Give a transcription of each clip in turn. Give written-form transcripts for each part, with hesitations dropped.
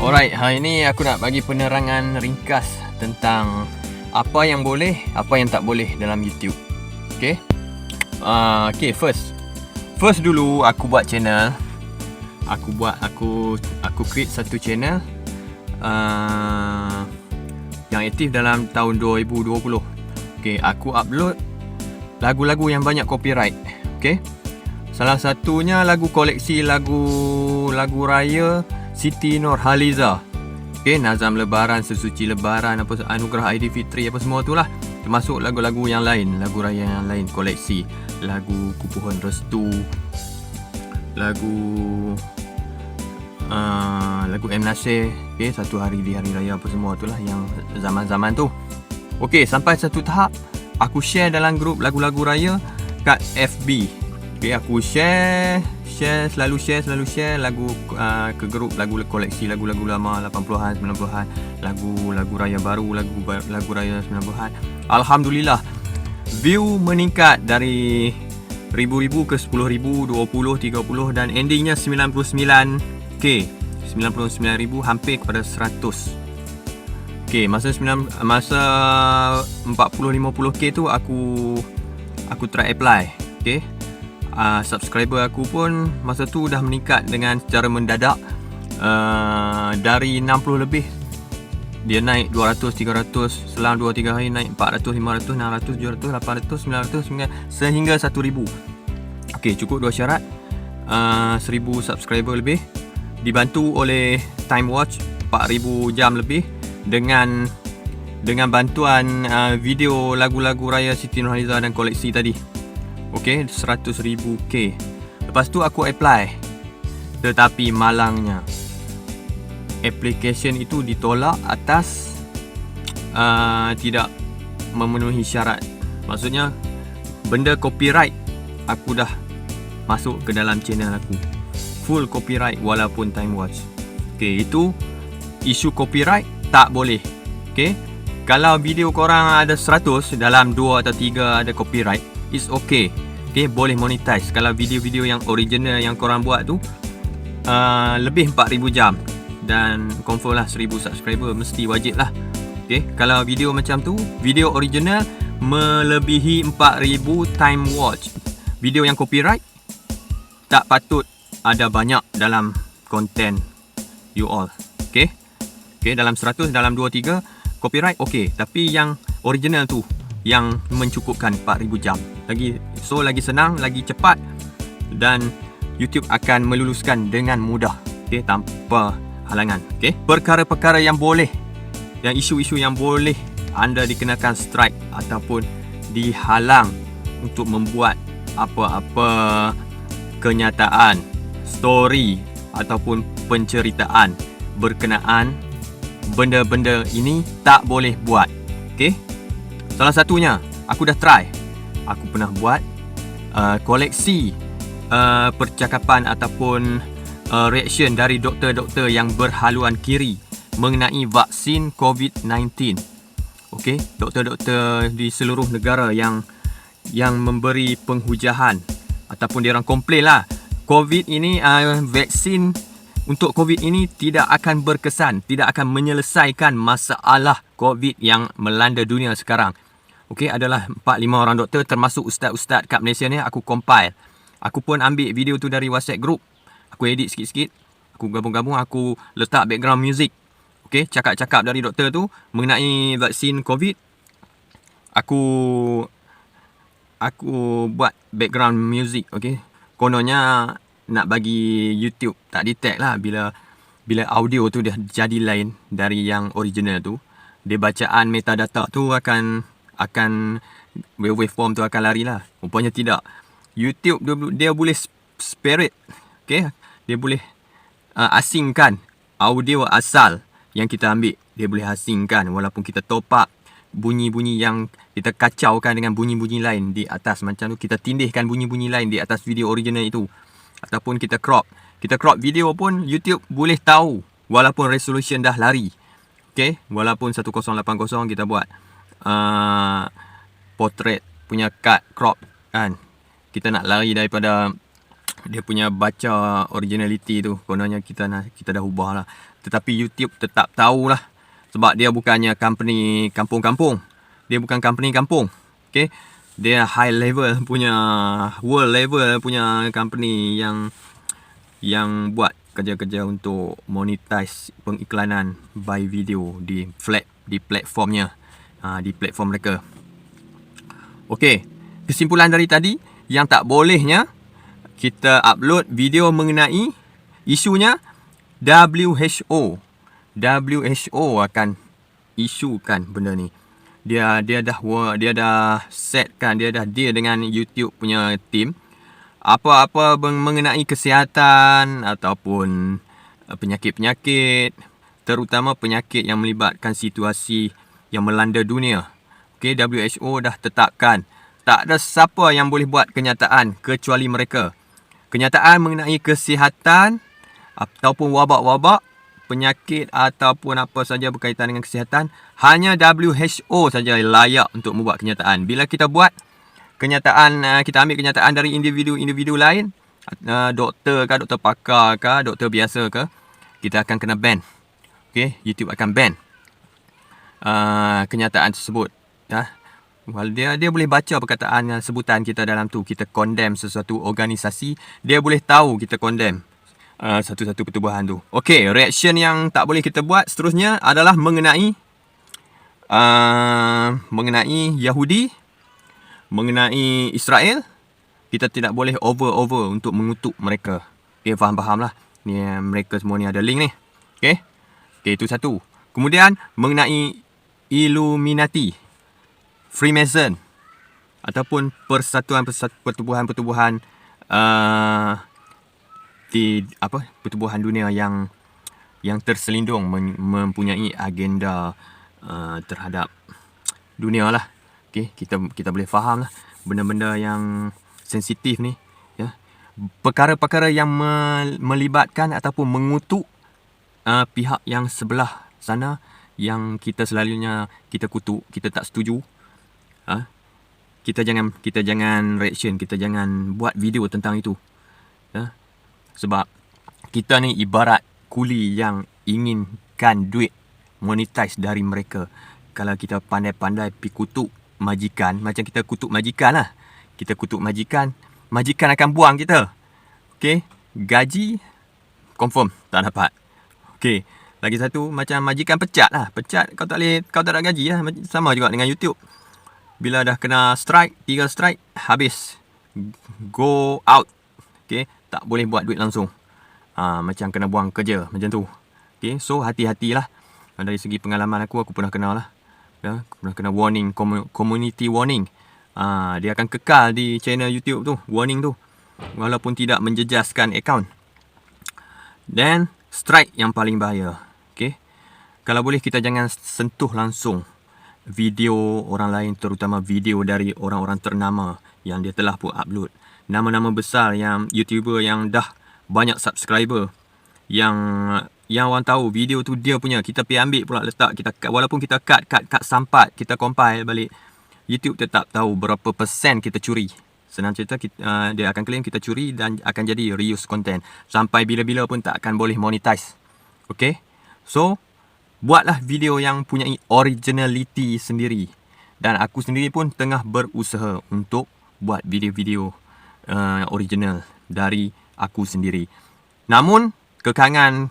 Alright, hari ni aku nak bagi penerangan ringkas tentang apa yang boleh, apa yang tak boleh dalam YouTube. Okay, first dulu aku buat channel. Aku create satu channel yang aktif dalam tahun 2020. Okay, aku upload lagu-lagu yang banyak copyright. Okay, salah satunya lagu koleksi lagu raya Siti Nurhaliza. Okay, Nazam Lebaran, Sesuci Lebaran, apa Anugerah Aidilfitri, apa semua tu lah. Termasuk lagu-lagu yang lain, lagu raya yang lain, koleksi lagu Kupohon Restu, lagu M. Nasir, okay, Satu Hari di Hari Raya, apa semua tu lah yang zaman-zaman tu. Okay, sampai satu tahap aku share dalam grup lagu-lagu raya kat FB. Okay, aku selalu share lagu ke grup lagu koleksi lagu-lagu lama 80-an, 90-an, lagu raya baru, lagu raya 90-an. Alhamdulillah, view meningkat dari ribu-ribu ke 10,000, 20, 30 dan endingnya 99k, 99,000, hampir kepada 100. Okay, masa 40-50k tu aku try apply. Okay, subscriber aku pun masa tu dah meningkat dengan secara mendadak. Dari 60 lebih dia naik 200, 300, selang 2-3 hari naik 400, 500, 600, 700, 800, 900, sehingga 1000. Okay, cukup 2 syarat. 1000 subscriber lebih, dibantu oleh time watch 4000 jam lebih, dengan bantuan video lagu-lagu raya Siti Nurhaliza dan koleksi tadi. Okay, 100,000k. Lepas tu aku apply, tetapi malangnya application itu ditolak atas tidak memenuhi syarat. Maksudnya benda copyright aku dah masuk ke dalam channel aku, full copyright walaupun time watch. Okay, itu isu copyright tak boleh. Okay, kalau video korang ada 100, dalam 2 atau 3 ada copyright, it's okay. Okay, boleh monetize. Kalau video-video yang original yang korang buat tu lebih 4,000 jam dan confirm lah 1,000 subscriber, mesti wajib lah. Okay, kalau video macam tu, video original melebihi 4,000 time watch, video yang copyright tak patut ada banyak dalam konten you all. Okay, dalam 100, dalam 2-3 copyright okay, tapi yang original tu yang mencukupkan 4,000 jam lagi. So lagi senang, lagi cepat, dan YouTube akan meluluskan dengan mudah, okay, tanpa halangan. Okay, perkara-perkara yang boleh, yang isu-isu yang boleh anda dikenakan strike ataupun dihalang untuk membuat apa-apa kenyataan, story ataupun penceritaan berkenaan benda-benda ini tak boleh buat. Okay, salah satunya aku dah try. Aku pernah buat koleksi percakapan ataupun reaction dari doktor-doktor yang berhaluan kiri mengenai vaksin COVID-19. Okay, doktor-doktor di seluruh negara yang memberi penghujahan ataupun dia orang komplain lah, COVID ini, vaksin untuk COVID ini tidak akan berkesan, tidak akan menyelesaikan masalah COVID yang melanda dunia sekarang. Okay, adalah 4-5 orang doktor, termasuk ustaz-ustaz kat Malaysia ni. Aku compile, aku pun ambil video tu dari WhatsApp group, aku edit sikit-sikit, aku gabung-gabung, aku letak background music. Okay, cakap-cakap dari doktor tu mengenai vaksin COVID, aku buat background music. Okay, kononnya nak bagi YouTube tak detect lah bila audio tu dia jadi lain dari yang original tu. Dia bacaan metadata tu akan waveform tu akan lari lah. Rupanya tidak. YouTube dia boleh spirit. Okay, dia boleh asingkan audio asal yang kita ambil. Dia boleh asingkan walaupun kita top up bunyi-bunyi yang kita kacaukan dengan bunyi-bunyi lain di atas. Macam tu kita tindihkan bunyi-bunyi lain di atas video original itu, ataupun kita crop video pun YouTube boleh tahu walaupun resolution dah lari. Okay, walaupun 1080 kita buat portrait punya cut crop kan, kita nak lari daripada dia punya baca originality tu kononnya kita dah ubah lah. Tetapi YouTube tetap tahulah, sebab dia bukannya company kampung-kampung. Dia bukan company kampung. Okay, dia high level punya, world level punya company yang buat kerja-kerja untuk monetize pengiklanan by video di platformnya, di platform mereka. Okey, kesimpulan dari tadi, yang tak bolehnya kita upload video mengenai isunya WHO. WHO akan isukan benda ni. Dia dah setkan, dia dah deal dengan YouTube punya team. Apa-apa mengenai kesihatan ataupun penyakit-penyakit, terutama penyakit yang melibatkan situasi yang melanda dunia. Okay, WHO dah tetapkan tak ada siapa yang boleh buat kenyataan kecuali mereka. Kenyataan mengenai kesihatan ataupun wabak-wabak, penyakit ataupun apa saja berkaitan dengan kesihatan, hanya WHO saja layak untuk membuat kenyataan. Bila kita buat kenyataan, kita ambil kenyataan dari individu-individu lain, doktor ke, doktor pakar ke, doktor biasa ke, kita akan kena ban. Okay, YouTube akan ban kenyataan tersebut. Dia boleh baca perkataan sebutan kita dalam tu. Kita condemn sesuatu organisasi, dia boleh tahu kita condemn satu-satu pertubuhan tu. Okey, reaction yang tak boleh kita buat seterusnya adalah mengenai Yahudi, mengenai Israel. Kita tidak boleh over untuk mengutuk mereka. Okay, faham lah. Ni mereka semua ni ada link ni. Okay, itu satu. Kemudian mengenai Illuminati, Freemason ataupun pertubuhan-pertubuhan pertubuhan dunia yang terselindung mempunyai agenda terhadap dunia lah. Okay, kita boleh faham lah benda-benda yang sensitif ni, ya. Perkara-perkara yang melibatkan ataupun mengutuk pihak yang sebelah sana, yang kita selalunya kita kutuk, kita tak setuju. Kita jangan reaction, kita jangan buat video tentang itu. Sebab kita ni ibarat kuli yang inginkan duit monetize dari mereka. Kalau kita pandai-pandai pergi kutuk majikan, macam kita kutuk majikan lah. Kita kutuk majikan, majikan akan buang kita. Okay, gaji confirm tak dapat. Okay, lagi satu macam majikan pecat lah. Pecat kau tak ada gaji lah. Sama juga dengan YouTube. Bila dah kena strike, 3 strike, habis. Go out. Okay, tak boleh buat duit langsung. Macam kena buang kerja, macam tu. Okay, so hati-hatilah. Dari segi pengalaman aku pernah kena lah. Ya, aku pernah kena warning, community warning. Dia akan kekal di channel YouTube tu, warning tu. Walaupun tidak menjejaskan akaun. Then, strike yang paling bahaya. Okay, kalau boleh kita jangan sentuh langsung video orang lain, terutama video dari orang-orang ternama yang dia telah pun upload. Nama-nama besar, yang YouTuber yang dah banyak subscriber, yang orang tahu video tu dia punya, kita pergi ambil pula letak, kita cut, walaupun kita cut sampat, kita compile balik, YouTube tetap tahu berapa persen kita curi. Senang cerita, dia akan claim kita curi dan akan jadi reuse content. Sampai bila-bila pun tak akan boleh monetize. Okay, so buatlah video yang punyai originality sendiri. Dan aku sendiri pun tengah berusaha untuk buat video-video original dari aku sendiri. Namun, kekangan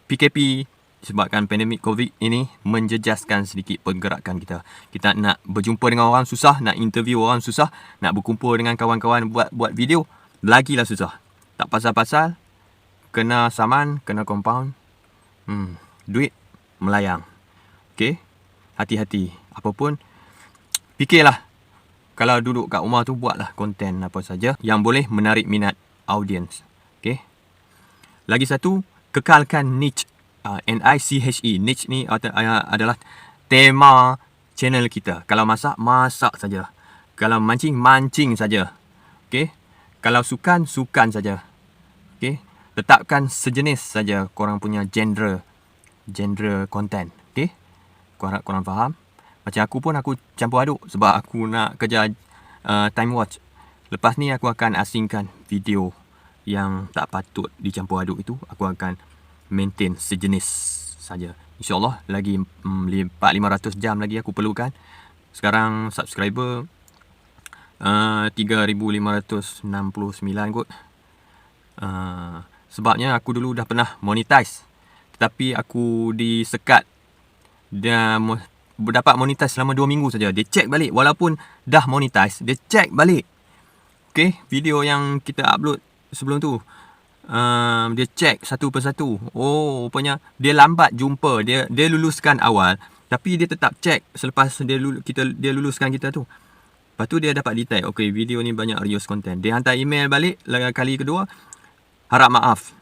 PKP disebabkan pandemik COVID ini menjejaskan sedikit pergerakan kita. Kita nak berjumpa dengan orang susah, nak interview orang susah, nak berkumpul dengan kawan-kawan buat video, lagilah susah. Tak pasal-pasal, kena saman, kena compound, duit melayang. Okay, hati-hati. Apapun, fikirlah. Kalau duduk kat rumah tu, buatlah konten apa saja yang boleh menarik minat audience. Okay, lagi satu, kekalkan niche. N-I-C-H-E. Niche ni adalah tema channel kita. Kalau masak, masak saja. Kalau mancing, mancing saja. Okay, kalau sukan, sukan saja. Okay, tetapkan sejenis saja korang punya genre content. Okay, korang faham? Macam aku pun, aku campur aduk sebab aku nak kerja time watch. Lepas ni aku akan asingkan video yang tak patut dicampur aduk itu, aku akan maintain sejenis saja. InsyaAllah lagi 400-500 jam lagi aku perlukan. Sekarang subscriber 3,569 kot. Sebabnya aku dulu dah pernah monetize, tetapi aku disekat. Dia dapat monetize selama 2 minggu saja. Dia check balik, walaupun dah monetize, dia check balik. Okay, video yang kita upload sebelum tu, dia check satu persatu. Oh, rupanya dia lambat jumpa. Dia luluskan awal, tapi dia tetap check selepas dia luluskan kita tu. Lepas tu dia dapat detect, okay, video ni banyak reuse content. Dia hantar email balik kali kedua. Harap maaf,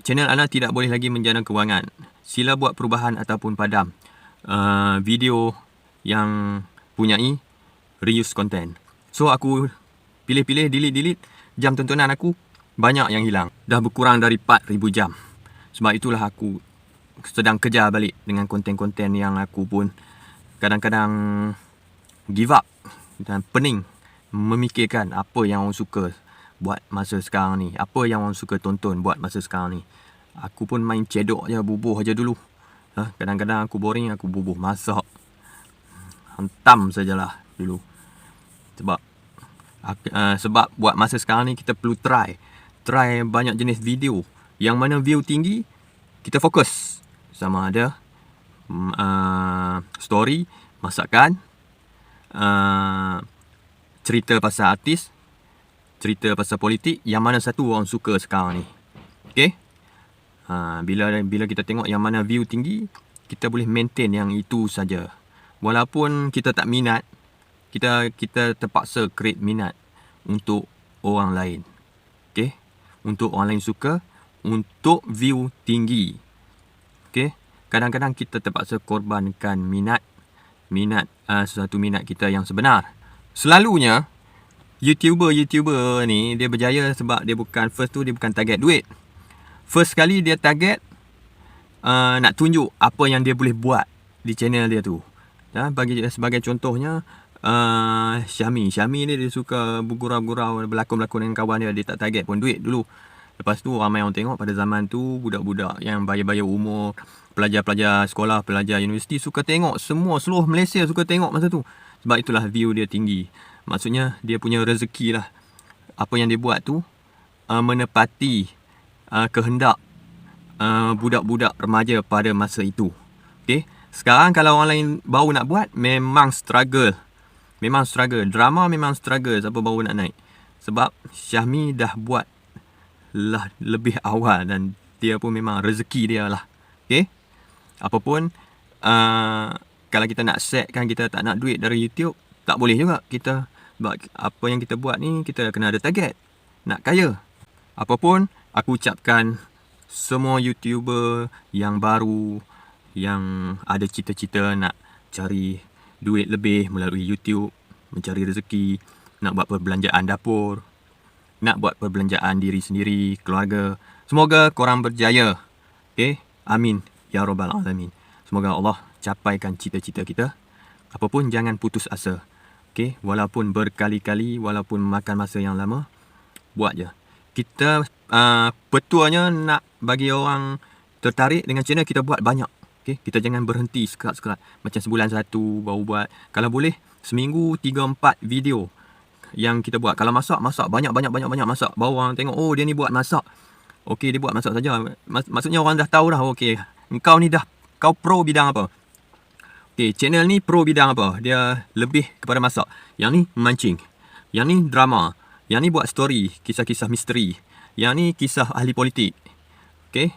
channel anda tidak boleh lagi menjana kewangan. Sila buat perubahan ataupun padam video yang punyai reuse content. So aku pilih-pilih, delete. Jam tontonan aku banyak yang hilang. Dah berkurang dari 4,000 jam. Sebab itulah aku sedang kejar balik dengan konten-konten yang aku pun kadang-kadang give up dan pening memikirkan apa yang orang suka buat masa sekarang ni, apa yang orang suka tonton buat masa sekarang ni. Aku pun main cedok je, bubuh je dulu. Kadang-kadang aku boring, aku bubuh masak, hantam sajalah dulu. Sebab buat masa sekarang ni kita perlu try banyak jenis video. Yang mana view tinggi, kita fokus. Sama ada story, masakan, cerita pasal artis, cerita pasal politik. Yang mana satu orang suka sekarang ni. Okay? Bila kita tengok yang mana view tinggi, kita boleh maintain yang itu saja. Walaupun kita tak minat, kita terpaksa create minat untuk orang lain. Okay? Untuk orang lain suka, untuk view tinggi. Okay? Kadang-kadang kita terpaksa korbankan minat sesuatu minat kita yang sebenar. Selalunya YouTuber ni dia berjaya sebab dia bukan target duit. First kali dia target nak tunjuk apa yang dia boleh buat di channel dia tu. Sebagai contohnya, Syami ni dia suka bergurau-gurau, berlakon-lakon dengan kawan dia. Dia tak target pun duit dulu. Lepas tu ramai orang tengok. Pada zaman tu budak-budak yang bayar-bayar umur, pelajar-pelajar sekolah, pelajar universiti suka tengok. Seluruh Malaysia suka tengok masa tu. Sebab itulah view dia tinggi. Maksudnya dia punya rezeki lah. Apa yang dia buat tu menepati kehendak budak-budak remaja pada masa itu. Okay? Sekarang kalau orang lain baru nak buat, memang struggle. Drama memang struggle siapa baru nak naik. Sebab Syahmi dah buat lah lebih awal dan dia pun memang rezeki dia lah. Okay? Apapun, kalau kita nak setkan kita tak nak duit dari YouTube, tak boleh juga. Kita sebab apa yang kita buat ni, kita kena ada target. Nak kaya. Apapun, aku ucapkan semua YouTuber yang baru, yang ada cita-cita nak cari duit lebih melalui YouTube, mencari rezeki, nak buat perbelanjaan dapur, nak buat perbelanjaan diri sendiri, keluarga. Semoga korang berjaya. Okay? Amin. Ya Rabbal Alamin. Semoga Allah capaikan cita-cita kita. Apapun, jangan putus asa. Okay? Walaupun berkali-kali, walaupun makan masa yang lama, buat je. Kita petuanya nak bagi orang tertarik dengan channel, kita buat banyak. Okay? Kita jangan berhenti sekerat-sekerat. Macam sebulan satu baru buat. Kalau boleh, seminggu 3-4 video yang kita buat. Kalau masak banyak masak. Baru orang tengok, oh dia ni buat masak. Okay, dia buat masak saja. Maksudnya orang dah tahu dah, okay, kau pro bidang apa. Okay, channel ni pro bidang apa. Dia lebih kepada masak. Yang ni memancing. Yang ni drama. Yang ni buat story, kisah-kisah misteri. Yang ni kisah ahli politik. Okay?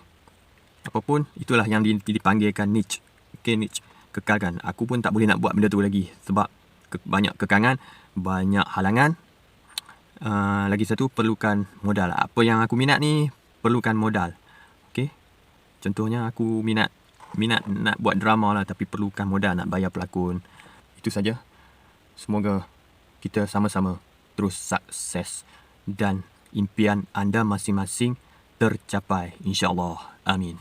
Apapun, itulah yang dipanggilkan niche. Okay, niche. Kekalkan. Aku pun tak boleh nak buat benda tu lagi. Sebab banyak kekangan, banyak halangan. Lagi satu, perlukan modal. Apa yang aku minat ni, perlukan modal. Okay? Contohnya, aku minat nak buat drama lah, tapi perlukan modal nak bayar pelakon. Itu saja. Semoga kita sama-sama terus sukses dan impian anda masing-masing tercapai, insya-Allah. Amin.